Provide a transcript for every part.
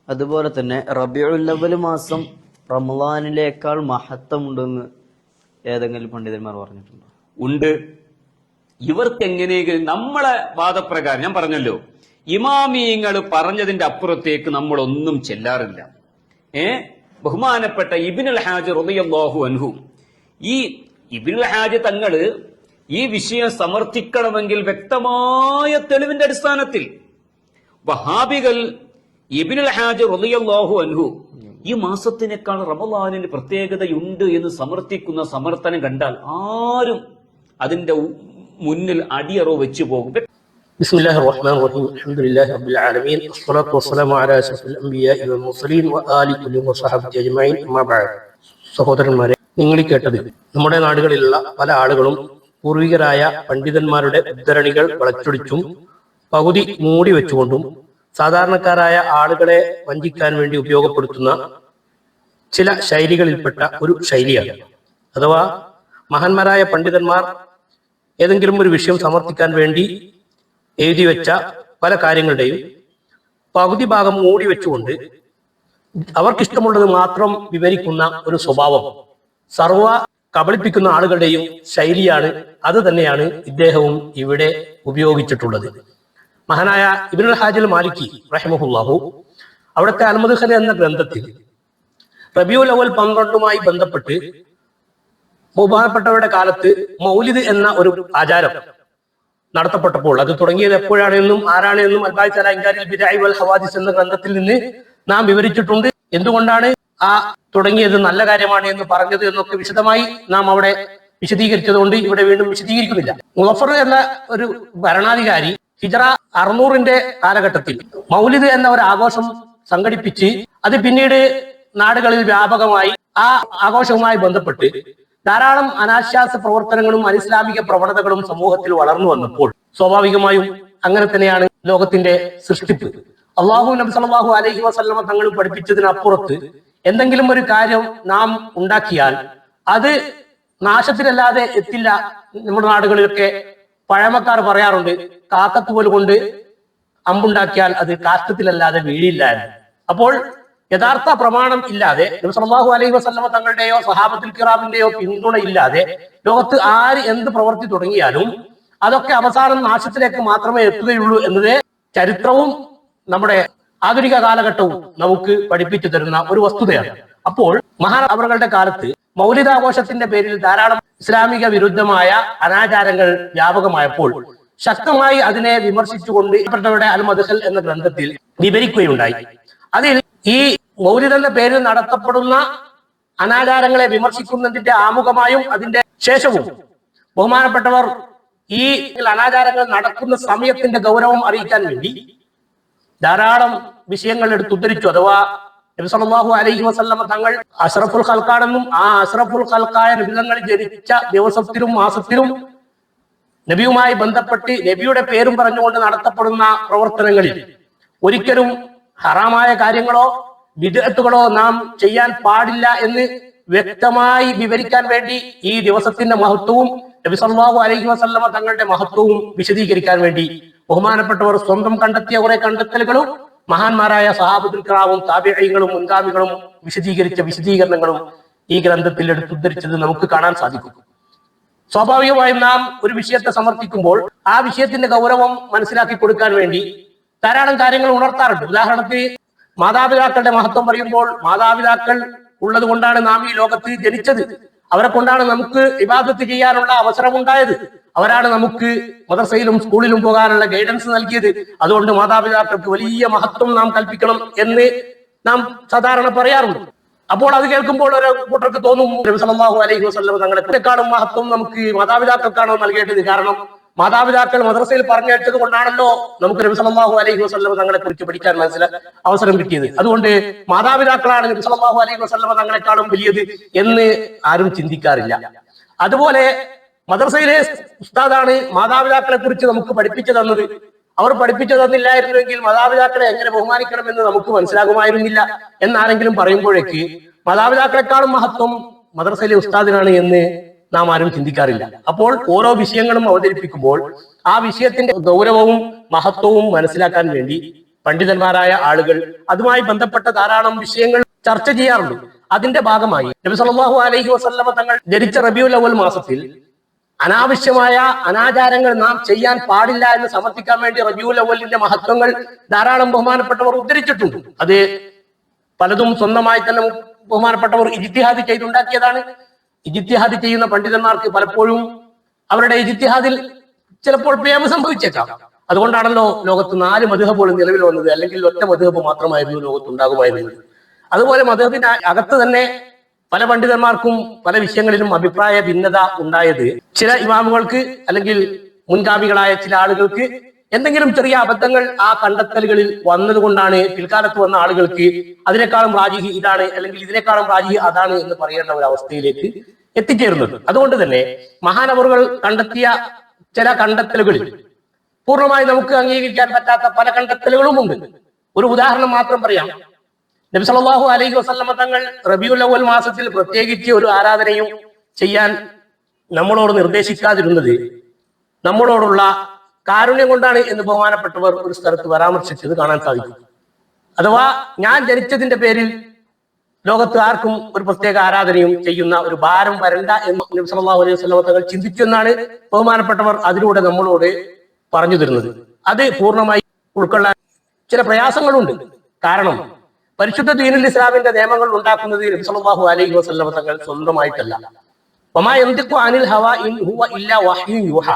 അതുപോലെ തന്നെ റബീഉൽ അവ്വൽ മാസം റമളാനിലേക്കാൾ മഹത്വമുണ്ടെന്ന് ഏതെങ്കിലും പണ്ഡിതന്മാർ പറഞ്ഞിട്ടുണ്ടോ? ഉണ്ട്. ഇവർക്ക് എങ്ങനെയെങ്കിലും നമ്മളെ വാദപ്രകാരം ഞാൻ പറഞ്ഞല്ലോ, ഇമാമിയങ്ങൾ പറഞ്ഞതിന്റെ അപ്പുറത്തേക്ക് നമ്മളൊന്നും ചെല്ലാറില്ല. ബഹുമാനപ്പെട്ട ഇബ്നുൽ ഹാജ് റളിയല്ലാഹു അൻഹു, ഈ ഇബ്നുൽ ഹാജ് തങ്ങള് ഈ വിഷയം സമർത്ഥിക്കണമെങ്കിൽ വ്യക്തമായ തെളിവിന്റെ അടിസ്ഥാനത്തിൽ വഹാബികൾ ഇബ്നുൽ ഹാജ് റളിയല്ലാഹു അൻഹു ഈ മാസത്തിനേക്കാൾ റമളാനിന് പ്രത്യേകതയുണ്ട് എന്ന് സമർത്ഥിക്കുന്ന സമർത്ഥനം കണ്ടാൽ ആരും അതിന്റെ മുന്നിൽ അടിയറോ വെച്ചു പോകും. ബിസ്മില്ലാഹിർ റഹ്മാനിർ റഹീം. അൽഹംദുലില്ലാഹി റബ്ബിൽ ആലമീൻ. വസ്സലാത്തു വസ്സലാമു അലാ അഷ്റഫിൽ അംബിയാഇ വൽ മുർസലീൻ വആലിഹി വസഹബിഹി അജ്മഈൻ. അമ്മാ ബഅദ്. സഹോദരന്മാരെ, നിങ്ങൾ കേട്ടത് നമ്മുടെ നാടുകളിലുള്ള പല ആളുകളും പൂർവികരായ പണ്ഡിതന്മാരുടെ ഉദ്ധരണികൾ വളച്ചൊടിച്ചും പകുതി മൂടി വെച്ചുകൊണ്ടും സാധാരണക്കാരായ ആളുകളെ വഞ്ചിക്കാൻ വേണ്ടി ഉപയോഗപ്പെടുത്തുന്ന ചില ശൈലികളിൽപ്പെട്ട ഒരു ശൈലിയാണ്. അഥവാ മഹാന്മാരായ പണ്ഡിതന്മാർ ഏതെങ്കിലും ഒരു വിഷയം സമർത്ഥിക്കാൻ വേണ്ടി എഴുതി വെച്ച പല കാര്യങ്ങളുടെയും പകുതി ഭാഗം മൂടി വെച്ചുകൊണ്ട് അവർക്കിഷ്ടമുള്ളത് മാത്രം വിവരിക്കുന്ന ഒരു സ്വഭാവം സർവ കബളിപ്പിക്കുന്ന ആളുകളുടെയും ശൈലിയാണ്. അത് തന്നെയാണ് ഇദ്ദേഹവും ഇവിടെ ഉപയോഗിച്ചിട്ടുള്ളത്. മഹാനായ ഇബ്നുൽ ഹാജിൽ മാലിക്കി റഹിമഹുല്ലാഹു അവിടുത്തെ അൽ-മുദ്ഖൽ എന്ന ഗ്രന്ഥത്തിൽ റബീഉൽ അവ്വൽ 12 ബന്ധപ്പെട്ട് ബഹുമാനപ്പെട്ടവരുടെ കാലത്ത് മൗലിദ് എന്ന ഒരു ആചാരം നടത്തപ്പെട്ടപ്പോൾ അത് തുടങ്ങിയത് എപ്പോഴാണെന്നും ആരാണെന്നും അൽ-ബാഇസ് അലാ ഇൻകാരിൽ ബിദ്അഇ വൽ ഹവാദിസ് എന്ന ഗ്രന്ഥത്തിൽ നിന്ന് നാം വിവരിച്ചിട്ടുണ്ട്. എന്തുകൊണ്ടാണ് ആ തുടങ്ങിയത് നല്ല കാര്യമാണ് എന്ന് പറഞ്ഞത് എന്നൊക്കെ വിശദമായി നാം അവിടെ വിശദീകരിച്ചതുകൊണ്ട് ഇവിടെ വീണ്ടും വിശദീകരിക്കുന്നില്ല. മുളഫർ എന്ന ഒരു ഭരണാധികാരി ഹിജറ 600 കാലഘട്ടത്തിൽ മൗലിദ് എന്ന ഒരു ആഘോഷം സംഘടിപ്പിച്ച് അത് പിന്നീട് നാടുകളിൽ വ്യാപകമായി ആ ആഘോഷവുമായി ബന്ധപ്പെട്ട് ധാരാളം അനാശാസ പ്രവർത്തനങ്ങളും അനിസ്ലാമിക പ്രവണതകളും സമൂഹത്തിൽ വളർന്നു വന്നപ്പോൾ സ്വാഭാവികമായും അങ്ങനെ തന്നെയാണ് ലോകത്തിന്റെ സൃഷ്ടിപ്പ്. അള്ളാഹു നബി സല്ലല്ലാഹു അലൈഹി വസല്ലമ തങ്ങൾ പഠിപ്പിച്ചതിനപ്പുറത്ത് എന്തെങ്കിലും ഒരു കാര്യം നാം ഉണ്ടാക്കിയാൽ അത് നാശത്തിലല്ലാതെ എത്തില്ല. നമ്മുടെ നാടുകളിലൊക്കെ പഴമക്കാർ പറയാറുണ്ട്, കാക്കത്തുപോൽ കൊണ്ട് അമ്പുണ്ടാക്കിയാൽ അത് കാഷ്ടത്തിലല്ലാതെ വീഴില്ല എന്ന്. അപ്പോൾ യഥാർത്ഥ പ്രമാണം ഇല്ലാതെ നബി സല്ലല്ലാഹു അലൈഹി വസല്ലമ തങ്ങളുടെയോ സഹാബത്തുൽ കിറാമിന്റെയോ പിന്തുണ ഇല്ലാതെ ലോകത്ത് ആര് എന്ത് പ്രവർത്തി തുടങ്ങിയാലും അതൊക്കെ അവസാനം നാശത്തിലേക്ക് മാത്രമേ എത്തുകയുള്ളൂ എന്നത് ചരിത്രവും നമ്മുടെ ആധുനിക കാലഘട്ടവും നമുക്ക് പഠിപ്പിച്ചു തരുന്ന ഒരു വസ്തുതയാണ്. അപ്പോൾ മഹാൻ അവരുടെ കാലത്ത് മൗലിദാഘോഷത്തിന്റെ പേരിൽ ധാരാളം ഇസ്ലാമിക വിരുദ്ധമായ അനാചാരങ്ങൾ വ്യാപകമായപ്പോൾ ശക്തമായി അതിനെ വിമർശിച്ചുകൊണ്ട് ഇവരുടെ അൽ-മുദ്ഖൽ എന്ന ഗ്രന്ഥത്തിൽ വിവരിക്കുകയുണ്ടായി. അതിൽ ഈ മൗലിദ് എന്ന പേരിൽ നടത്തപ്പെടുന്ന അനാചാരങ്ങളെ വിമർശിക്കുന്നതിന്റെ ആമുഖമായും അതിന്റെ ശേഷവും ബഹുമാനപ്പെട്ടവർ ഈ അനാചാരങ്ങൾ നടക്കുന്ന സമയത്തിന്റെ ഗൗരവം അറിയിക്കാൻ വേണ്ടി ധാരാളം വിഷയങ്ങൾ എടുത്തുദ്ധരിച്ചു. അഥവാ നബി സല്ലല്ലാഹു അലൈഹി വസല്ലമ തങ്ങൾ അഷ്റഫുൽ ഖൽഖാണെന്നും ആ അഷ്റഫുൽ ഖൽഖായ നബി തങ്ങൾ ജനിച്ച ദിവസത്തിലും മാസത്തിലും നബിയുമായി ബന്ധപ്പെട്ട് നബിയുടെ പേരും പറഞ്ഞുകൊണ്ട് നടത്തപ്പെടുന്ന പ്രവർത്തനങ്ങളിൽ ഒരിക്കലും ഹറാമായ കാര്യങ്ങളോ ബിദ്അത്തുകളോ നാം ചെയ്യാൻ പാടില്ല എന്ന് വ്യക്തമായി വിവരിക്കാൻ വേണ്ടി ഈ ദിവസത്തിന്റെ മഹത്വവും നബി സല്ലല്ലാഹു അലൈഹി വസല്ലമ തങ്ങളുടെ മഹത്വവും വിശദീകരിക്കാൻ വേണ്ടി ബഹുമാനപ്പെട്ടവർ സ്വന്തം കണ്ടെത്തിയ കുറെ കണ്ടെത്തലുകളും മഹാന്മാരായ സഹാബത്തുൽ കിറാമും താബിഈങ്ങളും മുൻഗാമികളും വിശദീകരിച്ച വിശദീകരണങ്ങളും ഈ ഗ്രന്ഥത്തിൽ എടുത്തുദ്ധരിച്ചത് നമുക്ക് കാണാൻ സാധിക്കും. സ്വാഭാവികമായും നാം ഒരു വിഷയത്തെ സമർത്ഥിക്കുമ്പോൾ ആ വിഷയത്തിന്റെ ഗൗരവം മനസ്സിലാക്കി കൊടുക്കാൻ വേണ്ടി ധാരാളം കാര്യങ്ങൾ ഉണർത്താറുണ്ട്. ഉദാഹരണത്തിന് മാതാപിതാക്കളുടെ മഹത്വം പറയുമ്പോൾ മാതാപിതാക്കൾ ഉള്ളത് കൊണ്ടാണ് നാം ഈ ലോകത്ത് ജനിച്ചത്. അവരെ കൊണ്ടാണ് നമുക്ക് ഇബാദത്ത് ചെയ്യാനുള്ള അവസരമുണ്ടായത്. അവരാണ് നമുക്ക് മദ്രസയിലും സ്കൂളിലും പോകാനുള്ള ഗൈഡൻസ് നൽകിയത്. അതുകൊണ്ട് മാതാപിതാക്കൾക്ക് വലിയ മഹത്വം നാം കൽപ്പിക്കണം എന്ന് നാം സാധാരണ പറയാറുണ്ട്. അപ്പോൾ അത് കേൾക്കുമ്പോൾ ഒരു കൂട്ടർക്ക് തോന്നും, നബി സല്ലല്ലാഹു അലൈഹി വസല്ലം തങ്ങളെക്കാളും മഹത്വം നമുക്ക് മാതാപിതാക്കൾക്കാണോ നൽകേണ്ടത്? കാരണം മാതാപിതാക്കൾ മദ്രസയിൽ പറഞ്ഞയച്ചത് കൊണ്ടാണല്ലോ നമുക്ക് നബി സല്ലല്ലാഹു അലൈഹി വസല്ലം തങ്ങളെ കുറിച്ച് പഠിക്കാൻ അവസരം കിട്ടിയത്. അതുകൊണ്ട് മാതാപിതാക്കളാണ് നബി സല്ലല്ലാഹു അലൈഹി വസല്ലം തങ്ങളെക്കാളും വലിയത് എന്ന് ആരും ചിന്തിക്കാറില്ല. അതുപോലെ മദ്രസയിലെ ഉസ്താദാണ് മാതാപിതാക്കളെ കുറിച്ച് നമുക്ക് പഠിപ്പിച്ചു തന്നത്. അവർ പഠിപ്പിച്ചു തന്നില്ലായിരുന്നുവെങ്കിൽ മാതാപിതാക്കളെ എങ്ങനെ ബഹുമാനിക്കണം എന്ന് നമുക്ക് മനസ്സിലാകുമായിരുന്നില്ല എന്നാരെങ്കിലും പറയുമ്പോഴേക്ക് മാതാപിതാക്കളെക്കാളും മഹത്വം മദ്രസയിലെ ഉസ്താദിനാണ് എന്ന് നാം ആരും ചിന്തിക്കാറില്ല. അപ്പോൾ ഓരോ വിഷയങ്ങളും അവതരിപ്പിക്കുമ്പോൾ ആ വിഷയത്തിന്റെ ഗൗരവവും മഹത്വവും മനസ്സിലാക്കാൻ വേണ്ടി പണ്ഡിതന്മാരായ ആളുകൾ അതുമായി ബന്ധപ്പെട്ട ധാരാളം വിഷയങ്ങൾ ചർച്ച ചെയ്യാറുണ്ട്. അതിന്റെ ഭാഗമായി നബി സല്ലല്ലാഹു അലൈഹി വസല്ലമ തങ്ങൾ ജനിച്ച റബീഉൽ അവ്വൽ മാസത്തിൽ അനാവശ്യമായ അനാചാരങ്ങൾ നാം ചെയ്യാൻ പാടില്ല എന്ന് സമർത്ഥിക്കാൻ വേണ്ടി റബീഉൽ അവ്വലിന്റെ മഹത്വങ്ങൾ ധാരാളം ബഹുമാനപ്പെട്ടവർ ഉദ്ധരിച്ചിട്ടുണ്ട്. അത് പലതും സ്വന്തമായി തന്നെ ബഹുമാനപ്പെട്ടവർ ഇജ്തിഹാദ് ചെയ്തുണ്ടാക്കിയതാണ്. ഇജ്തിഹാദ് ചെയ്യുന്ന പണ്ഡിതന്മാർക്ക് പലപ്പോഴും അവരുടെ ഇജ്തിഹാദിൽ ചിലപ്പോൾ പിഴവ് സംഭവിച്ചേക്കാം. അതുകൊണ്ടാണല്ലോ ലോകത്ത് 4 മദ്ഹബുകൾ നിലവിൽ വന്നത്. അല്ലെങ്കിൽ ഒറ്റ മദ്ഹബ് മാത്രമായിരുന്നു ലോകത്ത് ഉണ്ടാകുമായിരുന്നത്. അതുപോലെ മദ്ഹബിന്റെ അകത്ത് തന്നെ പല പണ്ഡിതന്മാർക്കും പല വിഷയങ്ങളിലും അഭിപ്രായ ഭിന്നത ഉണ്ടായത് ചില ഇമാമുകൾക്ക് അല്ലെങ്കിൽ മുൻഗാമികളായ ചില ആളുകൾക്ക് എന്തെങ്കിലും ചെറിയ അബദ്ധങ്ങൾ ആ കണ്ടെത്തലുകളിൽ വന്നതുകൊണ്ടാണ് പിൽക്കാലത്ത് വന്ന ആളുകൾക്ക് അതിനേക്കാളും റാജിഹി ഇതാണ് അല്ലെങ്കിൽ ഇതിനേക്കാളും റാജിഹി അതാണ് എന്ന് പറയേണ്ട ഒരു അവസ്ഥയിലേക്ക് എത്തിച്ചേരുന്നത്. അതുകൊണ്ട് തന്നെ മഹാനവറുകൾ കണ്ടെത്തിയ ചില കണ്ടെത്തലുകളിൽ പൂർണ്ണമായി നമുക്ക് അംഗീകരിക്കാൻ പറ്റാത്ത പല കണ്ടെത്തലുകളും ഉണ്ട്. ഒരു ഉദാഹരണം മാത്രം പറയാം. നബി സല്ലല്ലാഹു അലൈഹി വസല്ലമ തങ്ങൾ റബീഉൽ അവ്വൽ മാസത്തിൽ പ്രത്യേകിച്ച് ഒരു ആരാധനയും ചെയ്യാൻ നമ്മളോട് നിർദ്ദേശിക്കാതിരുന്നത് നമ്മളോടുള്ള കാരുണ്യം കൊണ്ടാണ് എന്ന് ബഹുമാനപ്പെട്ടവർ ഒരു സ്ഥലത്ത് പരാമർശിച്ചത് കാണാൻ സാധിക്കും. അഥവാ ഞാൻ ജനിച്ചതിന്റെ പേരിൽ ലോകത്ത് ആർക്കും ഒരു പ്രത്യേക ആരാധനയും ചെയ്യുന്ന ഒരു ഭാരം വരണ്ട എന്ന് നബി സല്ലല്ലാഹു അലൈഹി വസല്ലമ തങ്ങൾ ചിന്തിച്ചെന്നാണ് ബഹുമാനപ്പെട്ടവർ അതിലൂടെ നമ്മളോട് പറഞ്ഞു തരുന്നത്. അത് പൂർണ്ണമായി ഉൾക്കൊള്ളാൻ ചില പ്രയാസങ്ങളുണ്ട്. കാരണം പരിശുദ്ധ ദീനുൽ ഇസ്ലാമിന്റെ നിയമങ്ങൾ ഉണ്ടാക്കുന്നത് നബി സല്ലല്ലാഹു അലൈഹി വസല്ലമ തങ്ങൾ സ്വന്തമായിട്ടല്ല. വമാ യന്തിഖു അനിൽ ഹവാ ഇൻ ഹുവ ഇല്ലാ വഹ്യു യുഹാ.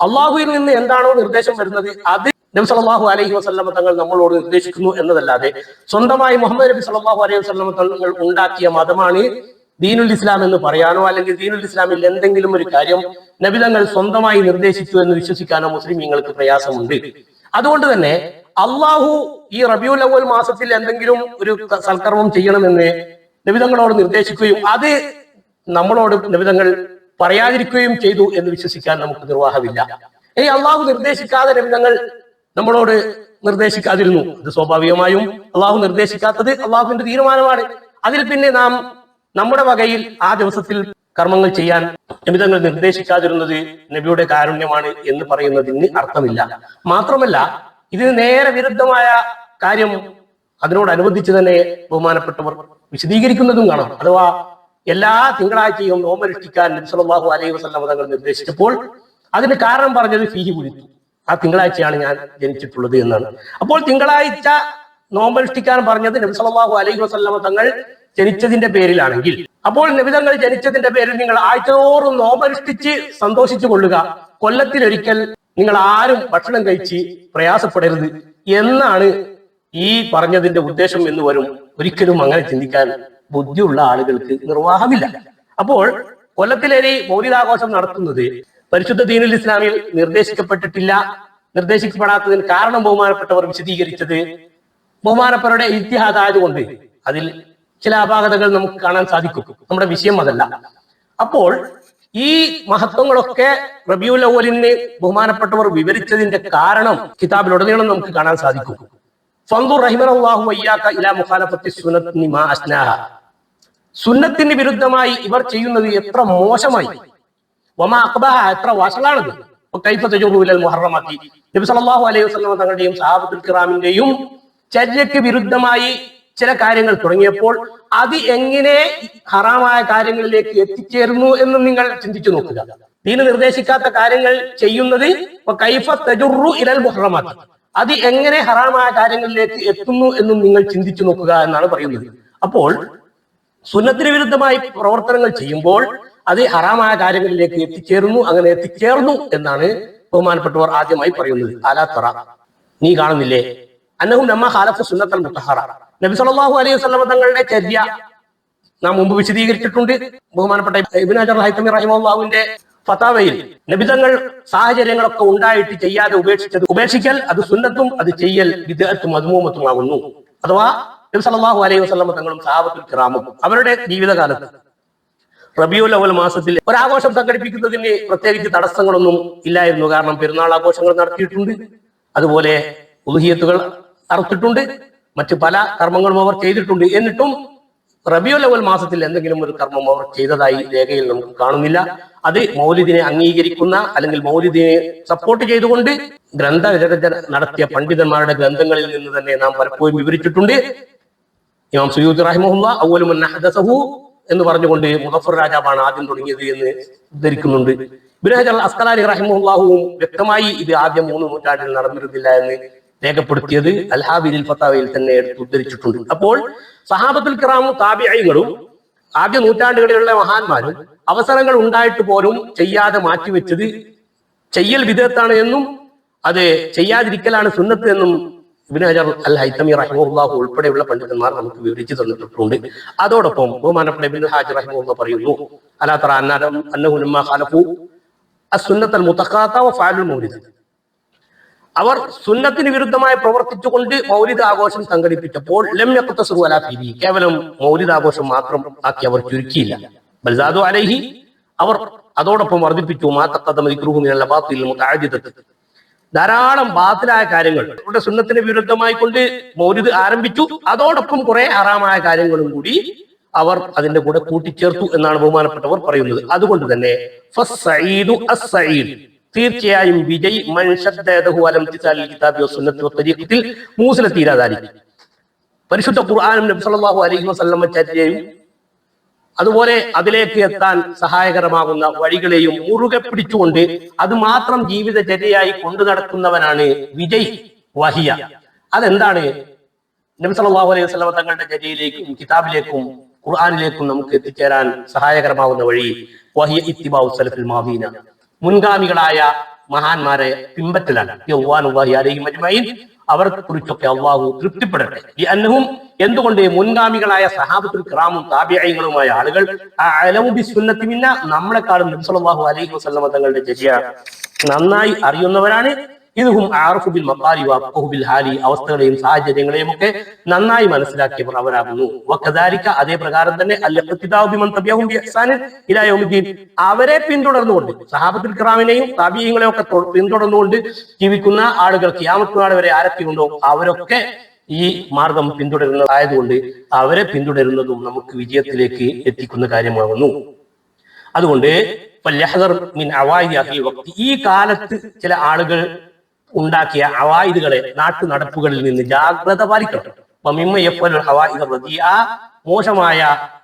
അള്ളാഹുവിൽ നിന്ന് എന്താണോ നിർദ്ദേശം വരുന്നത് അത് നബി സല്ലല്ലാഹു അലൈഹി വസല്ലമ തങ്ങൾ നമ്മളോട് നിർദ്ദേശിക്കുന്നു എന്നതല്ലാതെ സ്വന്തമായി മുഹമ്മദ് നബി സല്ലല്ലാഹു അലൈഹി വസല്ലമ തങ്ങൾ ഉണ്ടാക്കിയ മതമാണ് ദീനുൽ ഇസ്ലാം എന്ന് പറയാനോ അല്ലെങ്കിൽ ദീനുൽ ഇസ്ലാമിൽ എന്തെങ്കിലും ഒരു കാര്യം നബി തങ്ങൾ സ്വന്തമായി നിർദ്ദേശിച്ചു എന്ന് വിശ്വസിക്കാനോ മുസ്ലിമീങ്ങൾക്ക് പ്രയാസമുണ്ട്. അതുകൊണ്ട് തന്നെ അള്ളാഹു ഈ റബീഉൽ അവ്വൽ മാസത്തിൽ എന്തെങ്കിലും ഒരു സൽക്കർമ്മം ചെയ്യണമെന്ന് നബി തങ്ങളോട് നിർദ്ദേശിക്കുകയും അത് നമ്മളോട് നബി തങ്ങൾ പറയാതിരിക്കുകയും ചെയ്തു എന്ന് വിശ്വസിക്കാൻ നമുക്ക് നിർവാഹമില്ല. ഇനി അള്ളാഹു നിർദ്ദേശിക്കാതെ നബി തങ്ങൾ നമ്മളോട് നിർദ്ദേശിക്കാതിരുന്നു, അത് സ്വാഭാവികമായും അള്ളാഹു നിർദ്ദേശിക്കാത്തത് അള്ളാഹുവിന്റെ തീരുമാനമാണ്. അതിൽ പിന്നെ നാം നമ്മുടെ വകയിൽ ആ ദിവസത്തിൽ കർമ്മങ്ങൾ ചെയ്യാൻ നബി തങ്ങൾ നിർദ്ദേശിക്കാതിരുന്നത് നബിയുടെ കാരുണ്യമാണ് എന്ന് പറയുന്നതിന് അർത്ഥമില്ല. മാത്രമല്ല ഇതിന് നേരെ വിരുദ്ധമായ കാര്യം അതിനോടനുബന്ധിച്ച് തന്നെ ബഹുമാനപ്പെട്ടവർ വിശദീകരിക്കുന്നതും കാണാം. അഥവാ എല്ലാ തിങ്കളാഴ്ചയും നോമ്പനുഷ്ഠിക്കാൻ നബി സല്ലല്ലാഹു അലൈഹി വസല്ലം തങ്ങൾ നിർദ്ദേശിച്ചപ്പോൾ അതിന് കാരണം പറഞ്ഞത് ഫീഹി കുലിത്തു, ആ തിങ്കളാഴ്ചയാണ് ഞാൻ ജനിച്ചിട്ടുള്ളത് എന്നാണ്. അപ്പോൾ തിങ്കളാഴ്ച നോമ്പനുഷ്ഠിക്കാൻ പറഞ്ഞത് നബി സല്ലല്ലാഹു അലൈഹി വസല്ലം തങ്ങൾ ജനിച്ചതിന്റെ പേരിലാണെങ്കിൽ അപ്പോൾ നബി തങ്ങൾ ജനിച്ചതിന്റെ പേരിൽ നിങ്ങൾ ആഴ്ചതോറും നോമ്പനുഷ്ഠിച്ച് സന്തോഷിച്ചു കൊള്ളുക, കൊല്ലത്തിലൊരിക്കൽ നിങ്ങൾ ആരും ഭക്ഷണം കഴിച്ച് പ്രയാസപ്പെടരുത് എന്നാണ് ഈ പറഞ്ഞതിന്റെ ഉദ്ദേശം എന്ന് വരും. ഒരിക്കലും അങ്ങനെ ചിന്തിക്കാൻ ബുദ്ധിയുള്ള ആളുകൾക്ക് നിർവാഹമില്ല. അപ്പോൾ കൊല്ലത്തിലേറി മൗലിദാഘോഷം നടത്തുന്നത് പരിശുദ്ധ ദീനുൽ ഇസ്ലാമിൽ നിർദ്ദേശിക്കപ്പെട്ടിട്ടില്ല. നിർദ്ദേശിക്കപ്പെടാത്തതിന് കാരണം ബഹുമാനപ്പെട്ടവർ വിശദീകരിച്ചത് ബഹുമാനപ്പെട്ടവരുടെ ഇജ്തിഹാദ് ആയതുകൊണ്ട് അതിൽ ചില അപാകതകൾ നമുക്ക് കാണാൻ സാധിക്കും. നമ്മുടെ വിഷയം അതല്ല. അപ്പോൾ ഈ മഹത്വങ്ങളൊക്കെ റബീഉൽ അവ്വലിന് ബഹുമാനപ്പെട്ടവർ വിവരിച്ചതിന്റെ കാരണം കിതാബിലുടനീളം നമുക്ക് കാണാൻ സാധിക്കും. ഫൻദുർ റഹിമഹുല്ലാഹു വയ്യാക ഇലാ മുഖാലഫത്തി സുന്നത്തി മാ അസ്നാഹ. സുന്നത്തിന് വിരുദ്ധമായി ഇവർ ചെയ്യുന്നത് എത്ര മോശമായി, വമാ അഖ്ബഹ, എത്ര വഷളാണത്. കൈഫ തജൂറു ഇലൽ മുഹറമാത്തി. നബി സല്ലല്ലാഹു അലൈഹി വസല്ലം തങ്ങളുടെയും സഹാബത്തുൽ കിറാമിന്റെയും ചര്യക്ക് വിരുദ്ധമായി ചില കാര്യങ്ങൾ തുടങ്ങിയപ്പോൾ അത് എങ്ങനെ ഹറാമായ കാര്യങ്ങളിലേക്ക് എത്തിച്ചേരുന്നു എന്ന് നിങ്ങൾ ചിന്തിച്ചു നോക്കുക. ദീന് നിർദ്ദേശിക്കാത്ത കാര്യങ്ങൾ ചെയ്യുന്നത് കൈഫ തജുറു ഇലൽ മുഹറമാത്തി, അത് എങ്ങനെ ഹറാമായ കാര്യങ്ങളിലേക്ക് എത്തുന്നു എന്നും നിങ്ങൾ ചിന്തിച്ചു നോക്കുക എന്നാണ് പറയുന്നത്. അപ്പോൾ സുന്നത്തിന് വിരുദ്ധമായി പ്രവർത്തനങ്ങൾ ചെയ്യുമ്പോൾ അത് ഹറാമായ കാര്യങ്ങളിലേക്ക് എത്തിച്ചേരുന്നു, അങ്ങനെ എത്തിച്ചേർന്നു എന്നാണ് ബഹുമാനപ്പെട്ടവർ ആദ്യമായി പറയുന്നത്. അലാ തറ, നീ കാണുന്നില്ലേ, അന്നഹും ലമ്മ ഖാലഫു സുന്നത്തൽ മുത്തഹറ. നബി സല്ലല്ലാഹു അലൈഹി വസല്ലം തങ്ങളുടെ ചര്യ നാം മുമ്പ് വിശദീകരിച്ചിട്ടുണ്ട്. ബഹുമാനപ്പെട്ട ഇബ്നു ഹജർ ഹൈതമി റഹിമഹുല്ലാഹുവിന്റെ ഫതാവയിൽ നബി തങ്ങൾ സാഹചര്യങ്ങളൊക്കെ ഉണ്ടായിട്ട് ചെയ്യാതെ ഉപേക്ഷിക്കൽ അത് സുന്നത്തും അത് ചെയ്യൽ ബിദ്അത്തും മദ്മൂമത്തും ആകുന്നു. അഥവാ നബി സല്ലല്ലാഹു അലൈഹി വസല്ലം തങ്ങളും സഹാബത്തുൽ കിറാമും അവരുടെ ജീവിതകാലത്ത് റബീഉൽ അവ്വൽ മാസത്തിൽ ഒരാഘോഷം സംഘടിപ്പിക്കുന്നതിന് പ്രത്യേകിച്ച് തടസ്സങ്ങളൊന്നും ഇല്ലായിരുന്നു. കാരണം പെരുന്നാൾ ആഘോഷങ്ങൾ നടത്തിയിട്ടുണ്ട്, അതുപോലെ ഉദ്ഹിയത്തുകൾ അറുത്തിട്ടുണ്ട്, മറ്റു പല കർമ്മങ്ങളും അവർ ചെയ്തിട്ടുണ്ട്. എന്നിട്ടും റബീഉൽ അവ്വൽ മാസത്തിൽ എന്തെങ്കിലും ഒരു കർമ്മം അവർ ചെയ്തതായി രേഖയിൽ നമുക്ക് കാണുന്നില്ല. അത് മൗലിദിനെ അംഗീകരിക്കുന്ന അല്ലെങ്കിൽ മൗലിദിനെ സപ്പോർട്ട് ചെയ്തുകൊണ്ട് ഗ്രന്ഥരചന നടത്തിയ പണ്ഡിതന്മാരുടെ ഗ്രന്ഥങ്ങളിൽ നിന്ന് തന്നെ നാം പലപ്പോഴും വിവരിച്ചിട്ടുണ്ട്. ഇമാം സുയൂത്തി റഹിമഹുല്ലാഹ് അവ്വലു മൻ അഹ്ദസഹു എന്ന് പറഞ്ഞുകൊണ്ട് മുദഫർ രാജാവാണ് ആദ്യം തുടങ്ങിയത് എന്ന് ഉദ്ധരിക്കുന്നുണ്ട്. ഇബ്നു ഹജർ അസ്ഖലാനി റഹിമഹുല്ലാഹുവും വ്യക്തമായി ഇത് ആദ്യം 3 നൂറ്റാണ്ടിൽ നടന്നിരുന്നില്ല എന്ന് രേഖപ്പെടുത്തിയത് അൽ-ഹാബിലിൽ ഫതാവയിൽ തന്നെ ഉദ്ധരിച്ചിട്ടുണ്ട്. അപ്പോൾ സഹാബത്തുൽ കിറാമും താബിഈങ്ങളും ആദ്യ നൂറ്റാണ്ടുകളിലുള്ള മഹാന്മാരും അവസരങ്ങൾ ഉണ്ടായിട്ട് പോലും ചെയ്യാതെ മാറ്റിവെച്ചത് ചെയ്യൽ ബിദഅത്താണ് എന്നും അത് ചെയ്യാതിരിക്കലാണ് സുന്നത്ത് എന്നും ഇബ്നു ഹജർ അൽ ഹൈതമി റഹിമഹുല്ലാഹു ഉൾപ്പെടെയുള്ള പണ്ഡിതന്മാർ നമുക്ക് വിവരിച്ചു തന്നിട്ടുണ്ട്. അതോടൊപ്പം ബഹുമാനപ്പെട്ട ഇബ്നു ഹജർ റഹിമഹുല്ലാഹു പറയുന്നു, അലാ തറ അന്നഹു ലമ്മ ഖാലഫു അസ്സുന്നത്തുൽ മുതഖാത്ത വഫഅലുൽ മൗലിദ്, അവർ സുന്നത്തിന് വിരുദ്ധമായി പ്രവർത്തിച്ചുകൊണ്ട് മൗലിദ് ആഘോഷം സംഘടിപ്പിച്ചപ്പോൾ ലം യഖ്തസിറു അലാ ഫിഹി, കേവലം മൗലിദ് ആഘോഷം മാത്രം ആക്കി അവർ ചുരുക്കിയില്ല. ബൽ സാദു അലൈഹി, അവർ അതോടൊപ്പം വർദ്ധിപ്പിച്ചു മാ തഖദ്ദമ ദിക്റുഹു മിനൽ ബാത്തിൽ മുതഅദ്ദിദത്ത്, ധാരാളം ബാത്തിലായ കാര്യങ്ങൾ അവരുടെ സുന്നത്തിന് വിരുദ്ധമായി കൊണ്ട് മൗലിദ് ആരംഭിച്ചു. അതോടൊപ്പം കുറെ ഹറാമായ കാര്യങ്ങളും കൂടി അവർ അതിന്റെ കൂടെ കൂട്ടിച്ചേർത്തു എന്നാണ് ബഹുമാനപ്പെട്ടവർ പറയുന്നത്. അതുകൊണ്ട് തന്നെ ഫസ്സഈദു അസ്സഈദ്, തീർച്ചയായും വിജയ് മൻ ശദ്ദദഹു അലം തിസാലിൽ കിതാബി വസുന്നത്തി വത്തരീഖത്തിൽ മൂസല തീരാദാരി, പരിശുദ്ധ ഖുർആനും നബി സല്ലല്ലാഹു അലൈഹി വസല്ലം ചര്യയും അതുപോലെ അതിലേക്ക് എത്താൻ സഹായകരമാകുന്ന വഴികളെയും മുറുകെ പിടിച്ചുകൊണ്ട് അത് മാത്രം ജീവിതചര്യയായി കൊണ്ടു നടക്കുന്നവനാണ് വിജയ് വഹിയ. അതെന്താണ്? നബി സല്ലല്ലാഹു അലൈഹി വസല്ലം തങ്ങളുടെ ചര്യയിലേക്കും കിതാബിലേക്കും ഖുർആനിലേക്കും നമുക്ക് എത്തിച്ചേരാൻ സഹായകരമാകുന്ന വഴി വഹിയ ഇത്തിബാഉ സലഫിൽ മാദീന, മുൻഗാമികളായ മഹാന്മാരെ പിൻപറ്റലാണ്. അവരെ കുറിച്ചൊക്കെ അള്ളാഹു തൃപ്തിപ്പെടട്ടെ. ഈ അന്നഹും, എന്തുകൊണ്ട് മുൻഗാമികളായ സഹാബത്തുൽ കിറാമും താബിഈങ്ങളുമായ ആളുകൾ അലമു ബിസ്സുന്നത്തി മിന്ന, നമ്മളെക്കാളും നബി സല്ലല്ലാഹു അലൈഹി വസല്ലം തങ്ങളുടെ ചര്യ നന്നായി അറിയുന്നവരാണ്. ഇതും ആറഫു ബിൽ മഖാലി വഖഹു ബിൽ ഹാലി, അവസ്ഥകളെയും സാഹചര്യങ്ങളെയും ഒക്കെ നന്നായി മനസ്സിലാക്കിയവർ അവരാകുന്നു. വകദാലിക, അതേ പ്രകാരം തന്നെ അൽ-ഇഖ്തിദാഉ ബിമൻ തബിഅഹും ബിഇഹ്സാനിൻ ഇലാ യൗമിദ്ദീൻ, അവരെ പിന്തുടർന്നുകൊണ്ട് സഹാബത്തുൽ കിറാമിനെയും താബിഈങ്ങളെയും ഒക്കെ പിന്തുടർന്നുകൊണ്ട് ജീവിക്കുന്ന ആളുകൾ ഖിയാമത്ത് നാൾ വരെ ആരൊക്കെയുണ്ടോ അവരൊക്കെ ഈ മാർഗം പിന്തുടരുന്നതായതുകൊണ്ട് അവരെ പിന്തുടരുന്നതും നമുക്ക് വിജയത്തിലേക്ക് എത്തിക്കുന്ന കാര്യമാകുന്നു. അതുകൊണ്ട് ഈ കാലത്ത് ചില ആളുകൾ ഉണ്ടാക്കിയ അവായിദുകളെ, നാട്ടു നടപ്പുകളിൽ നിന്ന് ജാഗ്രത പാലിക്കണം. മോശമായ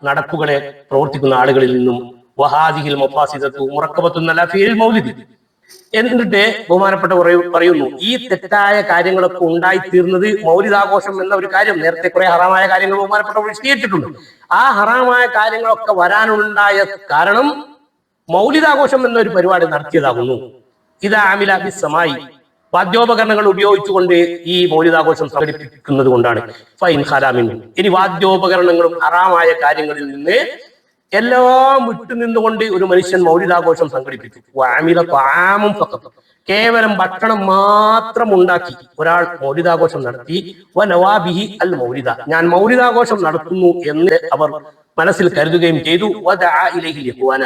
നടപ്പുകളെ പ്രവർത്തിക്കുന്ന ആളുകളിൽ നിന്നും വഹാദിഹിൽ മഫാസിദത്തു മുറക്കബത്തുന്നല്ല ഫീൽ മൗലിദ്, എന്നിട്ട് ബഹുമാനപ്പെട്ട പറയുന്നു, ഈ തെറ്റായ കാര്യങ്ങളൊക്കെ ഉണ്ടായിത്തീർന്നത് മൗലിദാഘോഷം എന്ന ഒരു കാര്യം. നേരത്തെ കുറെ ഹറാമായ കാര്യങ്ങൾ ബഹുമാനപ്പെട്ട വിശദീകരിച്ചിട്ടുണ്ട്. ആ ഹറാമായ കാര്യങ്ങളൊക്കെ വരാനുണ്ടായ കാരണം മൗലിദാഘോഷം എന്നൊരു പരിപാടി നടത്തിയതാകുന്നു. ഇത് ആമില ബിസ്സമായി, വാദ്യോപകരണങ്ങൾ ഉപയോഗിച്ചുകൊണ്ട് ഈ മൗലിദാഘോഷം സംഘടിപ്പിക്കുന്നത് കൊണ്ടാണ്. ഫൈൻ ഖലാമിൻ, ഇനി വാദ്യോപകരണങ്ങളും ഹറാമായ കാര്യങ്ങളിൽ നിന്ന് എല്ലാം വിട്ടുനിന്നുകൊണ്ട് ഒരു മനുഷ്യൻ മൗലിദാഘോഷം സംഘടിപ്പിച്ചു. ആമില ത്വാമും ഫഖത്ത്, കേവലം ഭക്ഷണം മാത്രം ഉണ്ടാക്കി ഒരാൾ മൗലിദാഘോഷം നടത്തി. വനവാബിഹി അൽ മൗലിദ, ഞാൻ മൗലിദാഘോഷം നടത്തുന്നു എന്ന് അവർ മനസ്സിൽ കരുതുകയും ചെയ്തു. വദഅ ഇലൈഹി ലിഖ്വാന,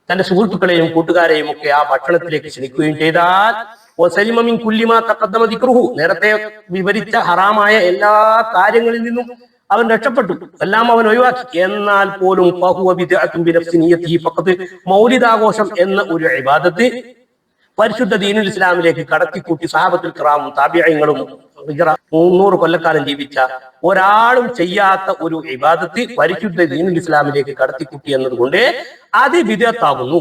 തന്റെ സുഹൃത്തുക്കളെയും കൂട്ടുകാരെയും ഒക്കെ ആ ഭക്ഷണത്തിലേക്ക് ക്ഷണിക്കുകയും ചെയ്താൽ നേരത്തെ വിവരിച്ച ഹറാമായ എല്ലാ കാര്യങ്ങളിൽ നിന്നും അവൻ രക്ഷപ്പെട്ടു, എല്ലാം അവൻ ഒഴിവാക്കി. എന്നാൽ പോലും മൗലിദാഘോഷം എന്ന ഒരു ഇബാദത്ത് പരിശുദ്ധ ദീനുൽ ഇസ്ലാമിലേക്ക് കടത്തിക്കൂട്ടി സഹാബത്തുൽ കിറാമും താബിഈങ്ങളും 300 കൊല്ലക്കാലം ജീവിച്ച ഒരാളും ചെയ്യാത്ത ഒരു ഇബാദത്ത് പരിശുദ്ധ ദീനുൽ ഇസ്ലാമിലേക്ക് കടത്തിക്കൂട്ടി എന്നതുകൊണ്ട് അത് ബിദ്അത്താകുന്നു.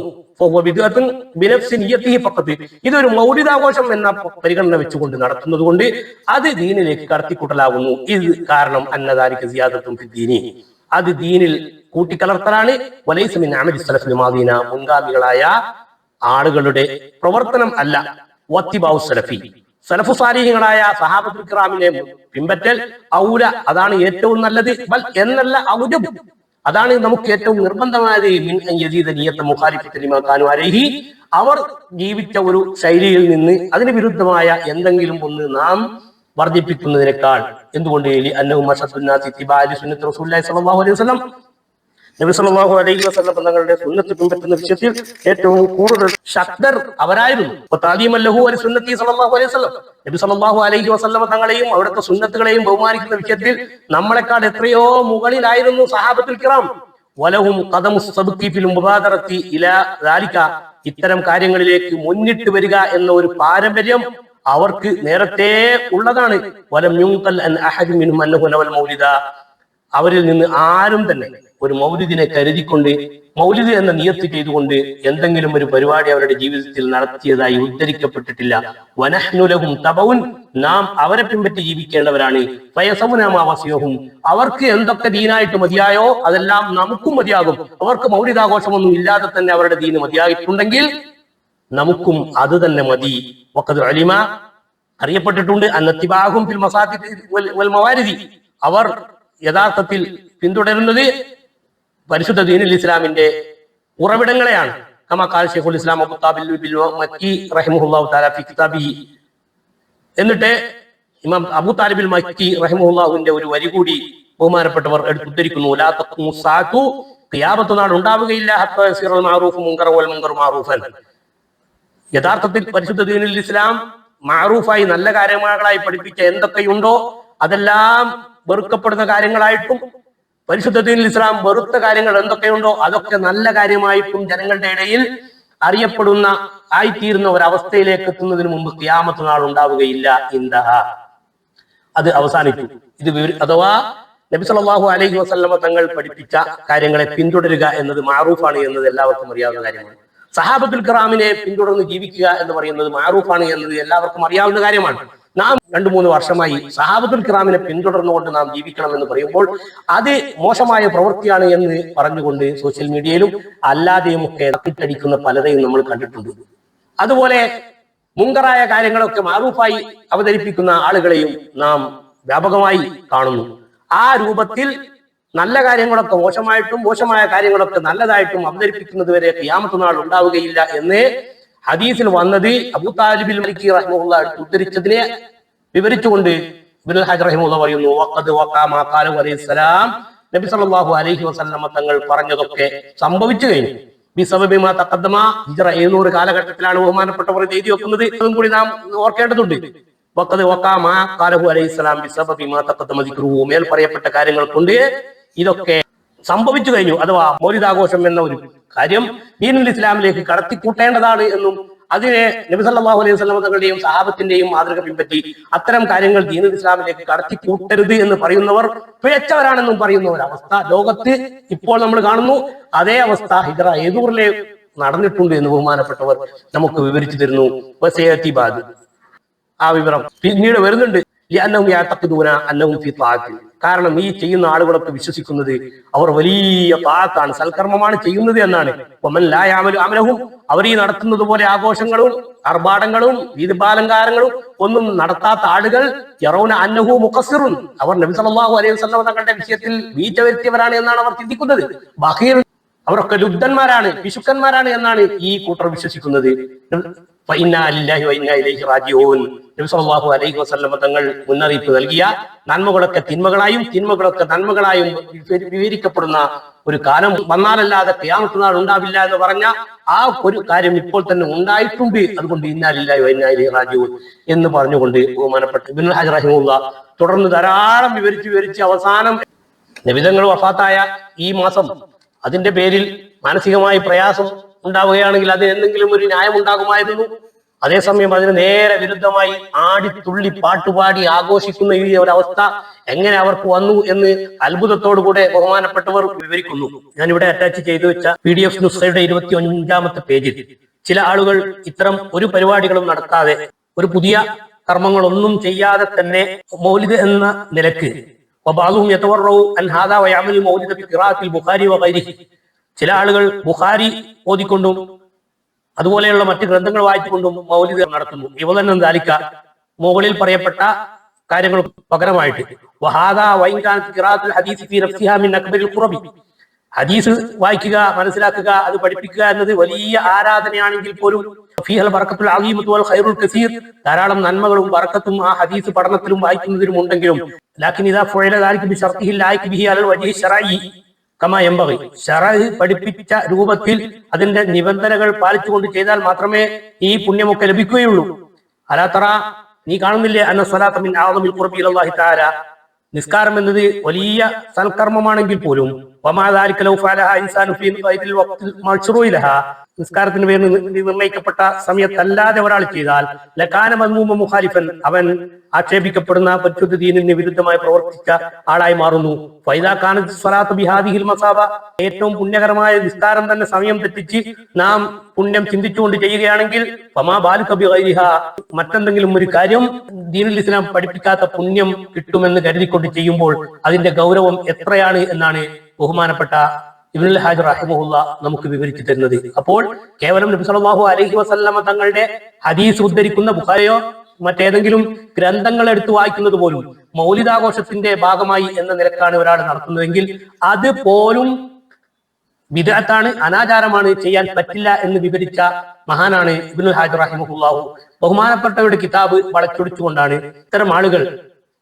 ഇതൊരു മൗലിദാഘോഷം എന്ന പരിഗണന വെച്ചുകൊണ്ട് നടത്തുന്നത് കൊണ്ട് അത് ദീനിലേക്ക് കടത്തിക്കൂട്ടലാകുന്നു. ഇത് കാരണം അന്നദാലിക സിയാദത്തുൻ ഫിദ്ദീനി, അത് ദീനിൽ കൂട്ടിക്കലർത്തലാണ്. വലൈസ മിൻ അമലി സലഫിൽ മാദീന, മുൻഗാമികളായ ആളുകളുടെ പ്രവർത്തനം അല്ല. വത്തിബാഉ സലഫി, സലഫു സാലിഹീങ്ങളായ സഹാബത്തുൽ കിറാമിനെ പിൻപറ്റൽ ഔല, അതാണ് ഏറ്റവും നല്ലത്. ബൽ എന്നല്ല ഔജബ്, അതാണ് നമുക്ക് ഏറ്റവും നിർബന്ധമായത്. മിൻ അൻ യസീദ നിയത മുഖാലിഫത്തി ലിമാ കാനു അലൈഹി, അവർ ജീവിച്ച ഒരു ശൈലിയിൽ നിന്ന് അതിന് വിരുദ്ധമായ എന്തെങ്കിലും ഒന്ന് നാം വർദ്ധിപ്പിക്കുന്നതിനേക്കാൾ. എന്തുകൊണ്ട്? അന്നഹു മശദ്ദുന്നാസി ഇത്തിബാഇ സുന്നത്തി റസൂലുള്ളാഹി സ്വല്ലല്ലാഹു അലൈഹി വസല്ലം, നബി സല്ലല്ലാഹു അലൈഹി വസല്ലം തങ്ങളുടെ സുന്നത്ത് പിൻപറ്റുന്ന വിഷയത്തിൽ ഏറ്റവും കൂടുതൽ ശക്തർ അവരായിരുന്നു. തഅലീമല്ലഹു വ സുന്നത്തി സല്ലല്ലാഹു അലൈഹി വസല്ലം, നബി സല്ലല്ലാഹു അലൈഹി വസല്ലം തങ്ങളെയും അവിടുത്തെ സുന്നത്തുകളെയും ബഹുമാനിക്കുന്ന വിഷയത്തിൽ നമ്മളെക്കാൾ എത്രയോ മുകളിലായിരുന്നു സഹാബത്തുൽ കിറാം. വലഹും ഖദമു സബ്ഖി ഫിൽ മുബാദറത്തി ഇലാ ദാലിക, ഇത്തരം കാര്യങ്ങളിലേക്ക് മുന്നിട്ട് വരിക എന്ന ഒരു പാരമ്പര്യം അവർക്ക് നേരത്തെ ഉള്ളതാണ്. വലം യുൻഖൽ അൻ അഹദ് മിൻഹും അന്നഹു നവൽ മൗലിദ, അവരിൽ നിന്ന് ആരും തന്നെ ഒരു മൗലിദിനെ കരുതിക്കൊണ്ട് മൗലിദ് എന്ന നിയത്ത് ചെയ്തുകൊണ്ട് എന്തെങ്കിലും ഒരു പരിപാടി അവരുടെ ജീവിതത്തിൽ നടത്തിയതായി ഉദ്ധരിക്കപ്പെട്ടിട്ടില്ല. വനഹ്നു ലഹും തബഉൻ, നാം അവരെ പിൻപറ്റി ജീവിക്കേണ്ടവരാണ്. ഫയസമുനാമാവസിയഹും, അവർക്ക് എന്തൊക്കെ ദീനായിട്ട് മതിയായോ അതെല്ലാം നമുക്കും മതിയാകും. അവർക്ക് മൗലിദാഘോഷമൊന്നും ഇല്ലാതെ തന്നെ അവരുടെ ദീന് മതിയായിട്ടുണ്ടെങ്കിൽ നമുക്കും അത് തന്നെ മതി. വഖദ് ഉലിമ, അറിയപ്പെട്ടിട്ടുണ്ട്, അന്നത്തിബാഹും ഫിൽ മസാജിദ് വൽ മവാരിദി, അവർ യഥാർത്ഥത്തിൽ പിന്തുടരുന്നത് പരിശുദ്ധ ദീനുൽ ഇസ്ലാമിന്റെ ഉറവിടങ്ങളെയാണ്. കമാ ഖാല ശൈഖുൽ ഇസ്ലാം അബൂ താബിൽ ബിൽ മക്കി റഹിമഹുല്ലാഹു തആല ഫി കിതാബിഹി. എന്നിട്ട് ഇമാം അബൂ താലിബിൽ മക്കി റഹിമഹുല്ലാഹുവിന്റെ ഒരു വരി കൂടി ബഹുമാനപ്പെട്ടവർ എടുത്തുദ്ധരിക്കുന്നു. ലാ തഖൂമു സാഅതു, ഖിയാമത്ത് നാൾ ഉണ്ടാവുകയില്ല ഹത്താ യസിറൽ മഅറൂഫു മുൻകറ വൽ മുൻകറു മഅറൂഫൻ. യഥാർത്ഥത്തിൽ പരിശുദ്ധ ദീനുൽ ഇസ്ലാം മഅറൂഫായി നല്ല കാര്യങ്ങളായി പഠിപ്പിച്ച എന്തൊക്കെയുണ്ടോ അതെല്ലാം വെറുക്കപ്പെടുന്ന കാര്യങ്ങളായിട്ടും പരിശുദ്ധ ദീനുൽ ഇസ്ലാം വെറുത്ത കാര്യങ്ങൾ എന്തൊക്കെയുണ്ടോ അതൊക്കെ നല്ല കാര്യമായിട്ടും ജനങ്ങളുടെ ഇടയിൽ അറിയപ്പെടുന്ന ആയിത്തീരുന്ന ഒരവസ്ഥയിലേക്ക് എത്തുന്നതിന് മുമ്പ് ഖിയാമത്ത് നാൾ ഉണ്ടാവുകയില്ല. ഇന്ദഹ, അത് അവസാനിച്ചു. ഇത് അഥവാ നബി സല്ലല്ലാഹു അലൈഹി വസല്ലമ തങ്ങൾ പഠിപ്പിച്ച കാര്യങ്ങളെ പിന്തുടരുക എന്നത് മഅറൂഫാണ് എന്നത് എല്ലാവർക്കും അറിയാവുന്ന കാര്യമാണ്. സഹാബത്തുൽ കിറാമിനെ പിന്തുടർന്ന് ജീവിക്കുക എന്ന് പറയുന്നത് മഅറൂഫാണ് എന്നത് എല്ലാവർക്കും അറിയാവുന്ന കാര്യമാണ്. നാം 2-3 വർഷമായി സഹാബത്തുൽ കിറാമിനെ പിന്തുടർന്നുകൊണ്ട് നാം ജീവിക്കണം എന്ന് പറയുമ്പോൾ അത് മോശമായ പ്രവൃത്തിയാണ് എന്ന് പറഞ്ഞുകൊണ്ട് സോഷ്യൽ മീഡിയയിലും അല്ലാതെയും ഒക്കെ തട്ടിട്ടടിക്കുന്ന പലരെയും നമ്മൾ കണ്ടിട്ടുണ്ട്. അതുപോലെ മുങ്കറായ കാര്യങ്ങളൊക്കെ മഅറൂഫായി അവതരിപ്പിക്കുന്ന ആളുകളെയും നാം വ്യാപകമായി കാണുന്നു. ആ രൂപത്തിൽ നല്ല കാര്യങ്ങളൊക്കെ മോശമായിട്ടും മോശമായ കാര്യങ്ങളൊക്കെ നല്ലതായിട്ടും അവതരിപ്പിക്കുന്നത് വരെ ഖിയാമത്ത് നാൾ ഉണ്ടാവുകയില്ല എന്ന് ഹദീസിൽ വന്നത് അബൂ താലിബിൽ മലിക്കി റഹിമഹുല്ലാഹ് ഉദ്ധരിച്ചതിനെ വിവരിച്ചുകൊണ്ട് ഇബ്നുൽ ഹജർ റഹിമഹുല്ലാഹ് പറയുന്നു, വഖദ് വഖഅ മാ ഖാല അലൈഹിസ്സലാം, നബി സല്ലല്ലാഹു അലൈഹി വസല്ലമ തങ്ങൾ പറഞ്ഞതൊക്കെ സംഭവിച്ചു കഴിഞ്ഞു. ബിസബബി മാ തഖദ്ദമ, ഹിജ്റ 700 കാലഘട്ടത്തിലാണ് ബഹുമാനപ്പെട്ടവർ എഴുതി വെക്കുന്നത്. അതും കൂടി നാം ഓർക്കേണ്ടതുണ്ട്. വഖദ് വഖഅ മാ ഖാല അലൈഹിസ്സലാം ബിസബബി മാ തഖദ്ദമ ദിക്റുഹു, മേൽ പറയപ്പെട്ട കാര്യങ്ങൾ കൊണ്ട് ഇതൊക്കെ സംഭവിച്ചു കഴിഞ്ഞു. അഥവാ മൗലിദാഘോഷം എന്ന ഒരു കാര്യം ദീനുൽ ഇസ്ലാമിലേക്ക് കടത്തിക്കൂട്ടേണ്ടതാണ് എന്നും അതിനെ നബി സല്ലല്ലാഹു അലൈഹി വസല്ലം തങ്ങളുടെയും സഹാബത്തിന്റെയും മാതൃക പിൻപറ്റി അത്തരം കാര്യങ്ങൾ ദീനുൽ ഇസ്ലാമിലേക്ക് കടത്തിക്കൂട്ടരുത് എന്ന് പറയുന്നവർ പിഴച്ചവരാണെന്നും പറയുന്ന ഒരവസ്ഥ ലോകത്ത് ഇപ്പോൾ നമ്മൾ കാണുന്നു. അതേ അവസ്ഥ ഹിജ്റ 700 നടന്നിട്ടുണ്ട് എന്ന് ബഹുമാനപ്പെട്ടവർ നമുക്ക് വിവരിച്ചു തരുന്നു. ആ വിവരം പിന്നീട് വരുന്നുണ്ട്. കാരണം ഈ ചെയ്യുന്ന ആളുകളൊക്കെ വിശ്വസിക്കുന്നത് അവർ വലിയ താഅത്താണ്, സൽക്കർമ്മമാണ് ചെയ്യുന്നത് എന്നാണ്. അവർ ഈ നടത്തുന്നത് പോലെ ആഘോഷങ്ങളും ആർഭാടങ്ങളും വീതിപാലങ്കാരങ്ങളും ഒന്നും നടത്താത്ത ആളുകൾ യറൗന അന്നഹു മുഖസ്സിറുൻ, അവർ നബി സല്ലല്ലാഹു അലൈഹി വസല്ലം തങ്ങളുടെ വിഷയത്തിൽ വീഴ്ച വരുത്തിയവരാണ് എന്നാണ് അവർ ചിന്തിക്കുന്നത്. ബഖീർ, അവരൊക്കെ ലുബ്ധന്മാരാണ്, പിശുക്കന്മാരാണ് എന്നാണ് ഈ കൂട്ടർ വിശ്വസിക്കുന്നത്. നബി സല്ലല്ലാഹു അലൈഹി വസല്ലം തങ്ങൾ മുന്നറിയിപ്പ് നൽകിയ നന്മകളൊക്കെ തിന്മകളായും തിന്മകളൊക്കെ നന്മകളായും വിവരിക്കപ്പെടുന്ന ഒരു കാലം വന്നാലല്ലാതെ ഖിയാമത്ത് നാൾ ഉണ്ടാവില്ല എന്ന് പറഞ്ഞ ആ ഒരു കാര്യം ഇപ്പോൾ തന്നെ ഉണ്ടായിട്ടുണ്ട്. അതുകൊണ്ട് ഇന്നാ ലില്ലാഹി വ ഇന്നാ ഇലൈഹി റാജിഊൻ എന്ന് പറഞ്ഞുകൊണ്ട് ബഹുമാനപ്പെട്ട ഇബ്നുൽ ഹജർ റഹിമഹുല്ലാഹ് തുടർന്ന് ധാരാളം വിവരിച്ച് അവസാനം നബിതങ്ങൾ വഫാത്തായ ഈ മാസം അതിന്റെ പേരിൽ മാനസികമായി പ്രയാസം ഉണ്ടാവുകയാണെങ്കിൽ അതിന് എന്തെങ്കിലും ഒരു ന്യായം ഉണ്ടാകുമായിരുന്നു. അതേസമയം അതിന് നേരെ വിരുദ്ധമായി ആടിത്തുള്ളി പാട്ടുപാടി ആഘോഷിക്കുന്ന ഈ ഒരവസ്ഥ എങ്ങനെ അവർക്ക് വന്നു എന്ന് അത്ഭുതത്തോടുകൂടെ ബഹുമാനപ്പെട്ടവർ വിവരിക്കുന്നു. ഞാനിവിടെ അറ്റാച്ച് ചെയ്തു വെച്ച PDF നുസ്ഖയുടെ 25-ാമത്തെ പേജിൽ ചില ആളുകൾ ഇത്തരം ഒരു പരിപാടികളും നടത്താതെ ഒരു പുതിയ കർമ്മങ്ങളൊന്നും ചെയ്യാതെ തന്നെ മൗലിദ് എന്ന നിലക്ക് ചില ആളുകൾ ബുഖാരി ഓതിക്കൊണ്ടും അതുപോലെയുള്ള മറ്റ് ഗ്രന്ഥങ്ങൾ വായിച്ചുകൊണ്ടും മൗലിദ് നടത്തുന്നു. ഇവ തന്നെ ദാലിക, മുകളിൽ പറയപ്പെട്ട കാര്യങ്ങൾ പകരമായിട്ട് ഹദീസ് വായിക്കുക, മനസ്സിലാക്കുക, അത് പഠിപ്പിക്കുക എന്നത് വലിയ ആരാധനയാണെങ്കിൽ പോലും ധാരാളം നന്മകളും ബറക്കത്തും ആ ഹദീസ് പഠനത്തിലും വായിക്കുന്നതിലും ഉണ്ടെങ്കിലും പഠിപ്പിച്ച രൂപത്തിൽ അതിന്റെ നിബന്ധനകൾ പാലിച്ചുകൊണ്ട് ചെയ്താൽ മാത്രമേ ഈ പുണ്യമൊക്കെ ലഭിക്കുകയുള്ളൂ. അലാത്തറ, നീ കാണുന്നില്ലേ അന്ന സ്വലാത്ത മിൻ അഅ്ളമിൽ ഖുർബി ഇലല്ലാഹി തആല, നിസ്കാരം എന്നത് വലിയ സൽക്കർമ്മമാണെങ്കിൽ പോലും നിസ്കാരത്തിന് വേണ്ടി നിർണയിക്കപ്പെട്ട സമയത്തല്ലാതെ ഒരാൾ ചെയ്താൽ ലകാന മദ്മൂമ മുഖാലിഫൻ, അവൻ ആക്ഷേപിക്കപ്പെടുന്ന പരിശുദ്ധ ദീനിന് വിരുദ്ധമായി പ്രവർത്തിച്ച ആളായി മാറുന്നു. ഫൈദാ കാനത്ത് സ്വലാത്തു ബിഹാദിഹിൽ മസാബ, ഏറ്റവും പുണ്യകരമായ നിസ്കാരം തന്നെ സമയം തെറ്റിച്ച് നാം പുണ്യം ചിന്തിച്ചുകൊണ്ട് ചെയ്യുകയാണെങ്കിൽ ഫമാ ബാലുക ബിഗൈരിഹ, മറ്റെന്തെങ്കിലും ഒരു കാര്യം ദീനുൽ ഇസ്ലാം പഠിപ്പിക്കാത്ത പുണ്യം കിട്ടുമെന്ന് കരുതിക്കൊണ്ട് ചെയ്യുമ്പോൾ അതിന്റെ ഗൗരവം എത്രയാണ് എന്നാണ് ബഹുമാനപ്പെട്ട ഇബ്നുൽ ഹാജ് റഹിമഹുല്ല നമുക്ക് വിവരിച്ചു തരുന്നത്. അപ്പോൾ കേവലം നബി സല്ലല്ലാഹു അലൈഹി വസല്ലമ തങ്ങളുടെ ഹദീസ് ഉദ്ധരിക്കുന്ന ബുഖാരിയോ മറ്റേതെങ്കിലും ഗ്രന്ഥങ്ങൾ എടുത്തു വായിക്കുന്നത് പോലും മൗലിദാഘോഷത്തിന്റെ ഭാഗമായി എന്ന നിലക്കാണ് ഒരാൾ നടത്തുന്നതെങ്കിൽ അത് പോലും ബിദ്അത്താണ്, അനാചാരമാണ്, ചെയ്യാൻ പറ്റില്ല എന്ന് വിവരിച്ച മഹാനാണ് ഇബ്നുൽ ഹാജ് റഹിമഹുല്ലാഹു. ബഹുമാനപ്പെട്ടവരുടെ കിതാബ് വളച്ചൊടിച്ചുകൊണ്ടാണ് ഇത്തരം ആളുകൾ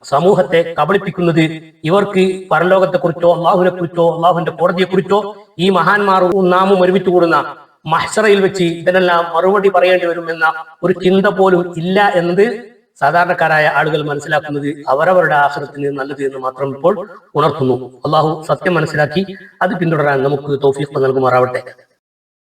സമൂഹത്തെ കബളിപ്പിക്കുന്നത്. ഇവർക്ക് പരലോകത്തെ കുറിച്ചോ അള്ളാഹുവിനെ കുറിച്ചോ അള്ളാഹുവിന്റെ കോടതിയെ കുറിച്ചോ ഈ മഹാന്മാർ നാമും ഒരുമിച്ച് കൂടുന്ന മഹ്ശറയിൽ വെച്ച് ഇതിനെല്ലാം മറുപടി പറയേണ്ടി വരുമെന്ന ഒരു ചിന്ത പോലും ഇല്ല എന്നത് സാധാരണക്കാരായ ആളുകൾ മനസ്സിലാക്കുന്നത് അവരവരുടെ ആഖിറത്തിന് നല്ലത് എന്ന് മാത്രം ഇപ്പോൾ ഉണർത്തുന്നു. അള്ളാഹു സത്യം മനസ്സിലാക്കി അത് പിന്തുടരാൻ നമുക്ക് തൗഫീഖ് നൽകുമാറാവട്ടെ.